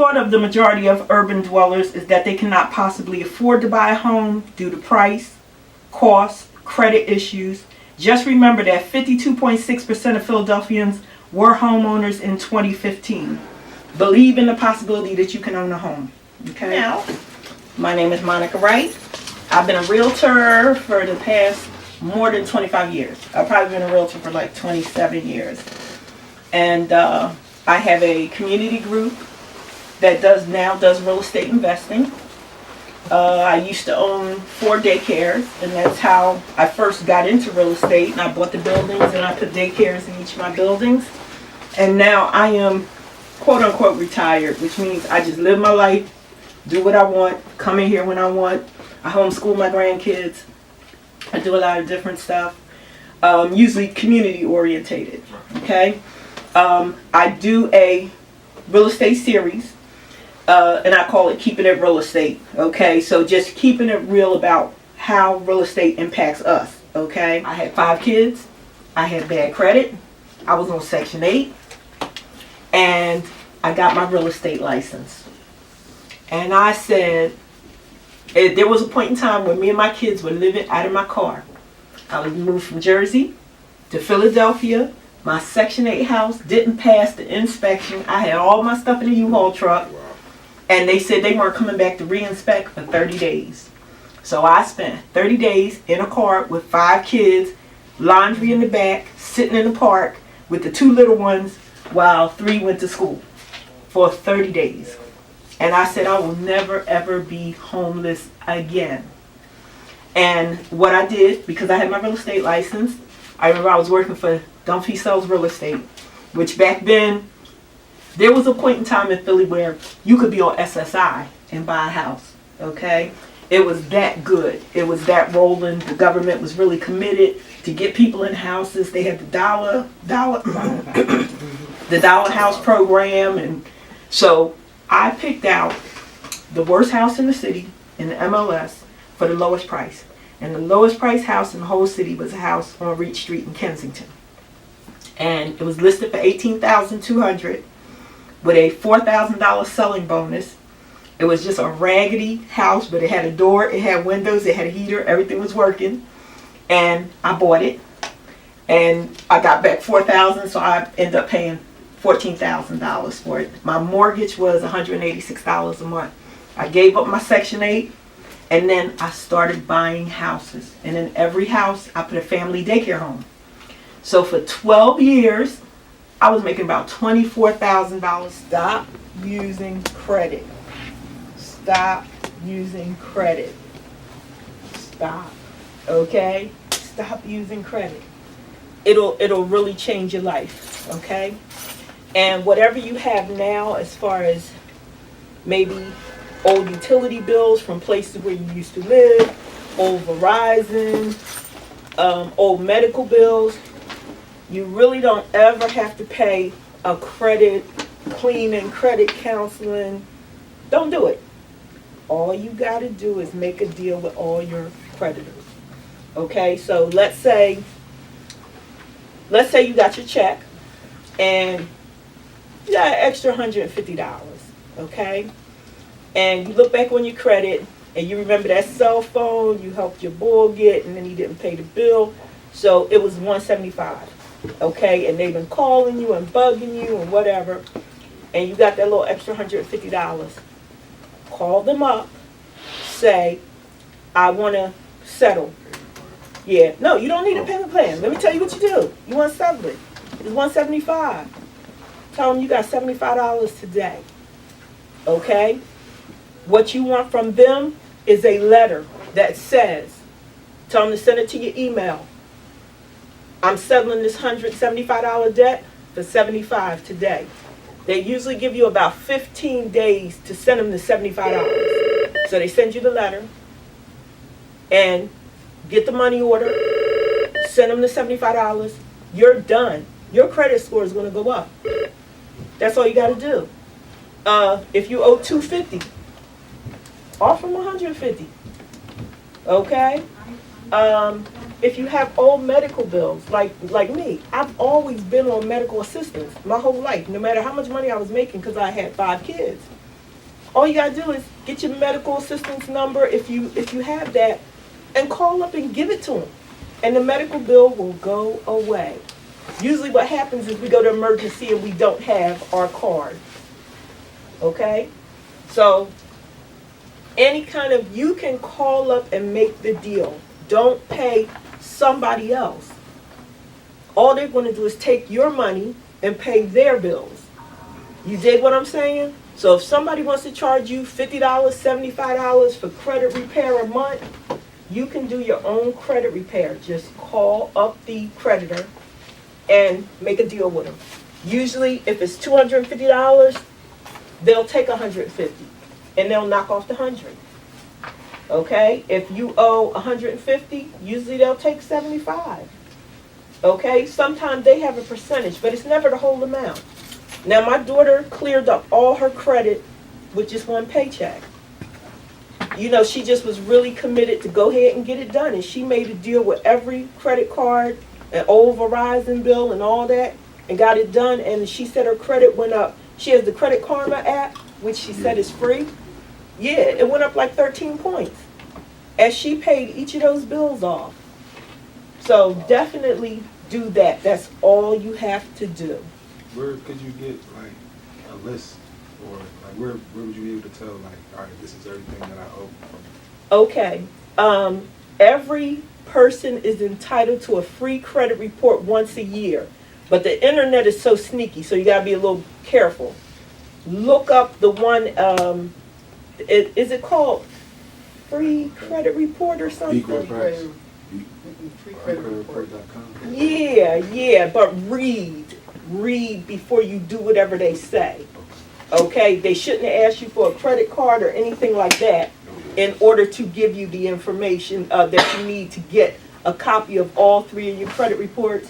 thought of the majority of urban dwellers is that they cannot possibly afford to buy a home due to price, cost, credit issues. Just remember that 52.6% of Philadelphians were homeowners in 2015. Believe in the possibility that you can own a home. Okay? Now, my name is Monica Wright. I've been a realtor for the past more than 25 years. I've probably been a realtor for like 27 years. And I have a community group that does real estate investing. I used to own 4 daycares, and that's how I first got into real estate. And I bought the buildings and I put daycares in each of my buildings. And now I am quote unquote retired, which means I just live my life, do what I want, come in here when I want. I homeschool my grandkids. I do a lot of different stuff, usually community orientated. Okay, I do a real estate series, and I call it Keeping It Real Estate. Okay, so just keeping it real about how real estate impacts us. Okay, I had 5 kids. I had bad credit. I was on Section 8, and I got my real estate license. And I said, there was a point in time when me and my kids were living out of my car. I was moved from Jersey to Philadelphia. My Section 8 house didn't pass the inspection. I had all my stuff in the U-Haul truck. And they said they weren't coming back to re-inspect for 30 days. So I spent 30 days in a car with 5 kids, laundry in the back, sitting in the park with the 2 little ones while 3 went to school for 30 days. And I said, I will never, ever be homeless again. And what I did, because I had my real estate license, I remember I was working for Dunphy Sells Real Estate, which back then, there was a point in time in Philly where you could be on SSI and buy a house, okay? It was that good. It was that rolling. The government was really committed to get people in houses. They had the dollar house program. And so I picked out the worst house in the city in the MLS for the lowest price. And the lowest price house in the whole city was a house on Reach Street in Kensington. And it was listed for $18,200 with a $4,000 selling bonus. It was just a raggedy house, but it had a door, it had windows, it had a heater, everything was working. And I bought it. And I got back $4,000, so I ended up paying $14,000 for it. My mortgage was $186 a month. I gave up my Section 8, and then I started buying houses. And in every house, I put a family daycare home. So for 12 years, I was making about $24,000. Stop using credit. Stop using credit. Stop. Okay? Stop using credit. It'll really change your life. Okay? And whatever you have now, as far as maybe old utility bills from places where you used to live, old Verizon, old medical bills, you really don't ever have to pay a credit cleaning, credit counseling. Don't do it. All you got to do is make a deal with all your creditors. Okay, so let's say you got your check and you got an extra $150, okay? And you look back on your credit and you remember that cell phone you helped your boy get and then he didn't pay the bill. So it was $175, okay? And they've been calling you and bugging you and whatever. And you got that little extra $150. Call them up, say, I want to settle. Yeah, no, you don't need a payment plan. Let me tell you what you do. You want to settle it. It's $175. Tell them you got $75 today. Okay? What you want from them is a letter that says, tell them to send it to your email. I'm settling this $175 debt for $75 today. They usually give you about 15 days to send them the $75. So they send you the letter and get the money order, send them the $75. You're done. Your credit score is going to go up. That's all you got to do. If you owe $250, offer them $150. Okay? If you have old medical bills, like me, I've always been on medical assistance my whole life, no matter how much money I was making because I had 5 kids. All you gotta do is get your medical assistance number if you have that, and call up and give it to them, and the medical bill will go away. Usually, what happens is we go to emergency and we don't have our card. Okay, so any kind of, you can call up and make the deal. Don't pay somebody else. All they're going to do is take your money and pay their bills. You dig what I'm saying? So if somebody wants to charge you $50, $75 for credit repair a month, you can do your own credit repair. Just call up the creditor and make a deal with them. Usually, if it's $250, they'll take $150 and they'll knock off the $100. Okay? If you owe $150, usually they'll take $75. Okay? Sometimes they have a percentage, but it's never the whole amount. Now, my daughter cleared up all her credit with just one paycheck. You know, she just was really committed to go ahead and get it done, and she made a deal with every credit card, an old Verizon bill and all that, and got it done, and she said her credit went up. She has the Credit Karma app, which she said is free. Yeah, it went up like 13 points as she paid each of those bills off. So definitely do that. That's all you have to do. Where could you get like a list, or like where would you be able to tell, like, all right, this is everything that I owe from you? Okay. Every person is entitled to a free credit report once a year. But the internet is so sneaky, so you got to be a little careful. Look up the one, is it called Free Credit Report or something? FreeCreditReport.com. Yeah, but read before you do whatever they say. Okay, they shouldn't have asked you for a credit card or anything like that in order to give you the information that you need to get a copy of all three of your credit reports.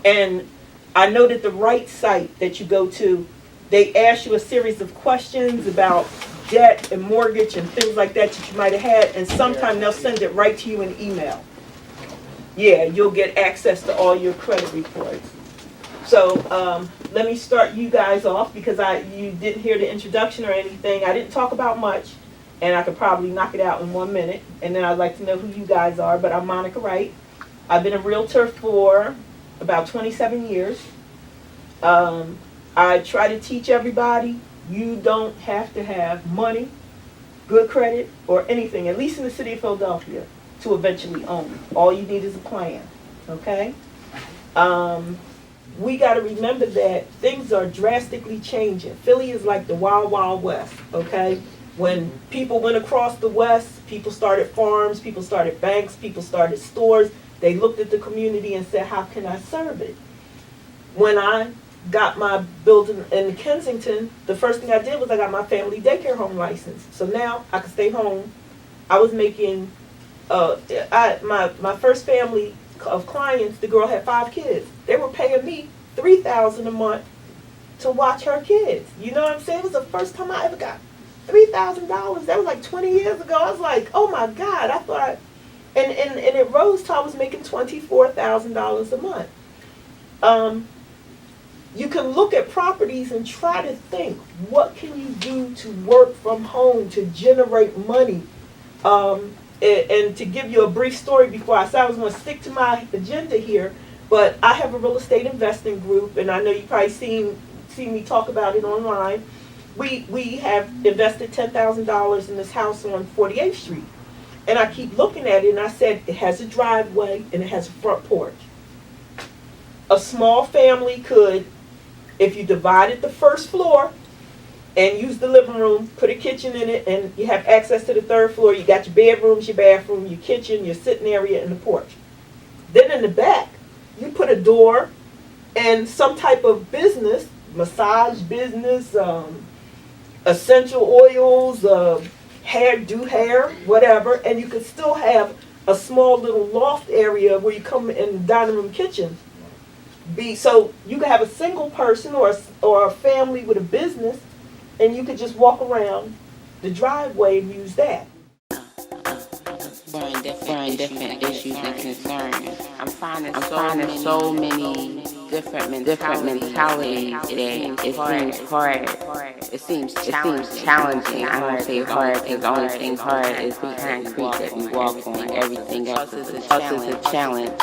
And I know that the right site that you go to, they ask you a series of questions about debt and mortgage and things like that you might have had, and sometimes they'll send it right to you in email. Yeah, you'll get access to all your credit reports. So let me start you guys off, because you didn't hear the introduction or anything. I didn't talk about much, and I could probably knock it out in 1 minute, and then I'd like to know who you guys are. But I'm Monica Wright. I've been a realtor for about 27 years. I try to teach everybody you don't have to have money, good credit, or anything, at least in the city of Philadelphia, to eventually own. All you need is a plan, okay? We got to remember that things are drastically changing. Philly is like the wild, wild west, okay? When people went across the west, people started farms, people started banks, people started stores. They looked at the community and said, how can I serve it? When I got my building in Kensington, the first thing I did was I got my family daycare home license. So now I could stay home. I was making, my first family of clients, the girl had 5 kids. They were paying me $3,000 a month to watch her kids. You know what I'm saying? It was the first time I ever got $3,000. That was like 20 years ago. I was like, oh my God. I thought, and it rose till I was making $24,000 a month. You can look at properties and try to think, what can you do to work from home to generate money? And to give you a brief story before I said I was going to stick to my agenda here, but I have a real estate investing group, and I know you probably seen me talk about it online. We have invested $10,000 in this house on 48th Street. And I keep looking at it, and I said, it has a driveway and it has a front porch. A small family could, if you divided the first floor and use the living room, put a kitchen in it, and you have access to the 3rd floor. You got your bedrooms, your bathroom, your kitchen, your sitting area, and the porch. Then in the back, you put a door and some type of business, massage business, essential oils, hair, whatever, and you could still have a small little loft area where you come in the dining room kitchen. So you could have a single person or a family with a business, and you could just walk around the driveway and use that. Burn sharing different issues and concerns. I'm finding so many different mentalities today. It seems hard. It seems challenging. I don't say hard because the only thing hard is the concrete that we walk on. Everything else is a challenge.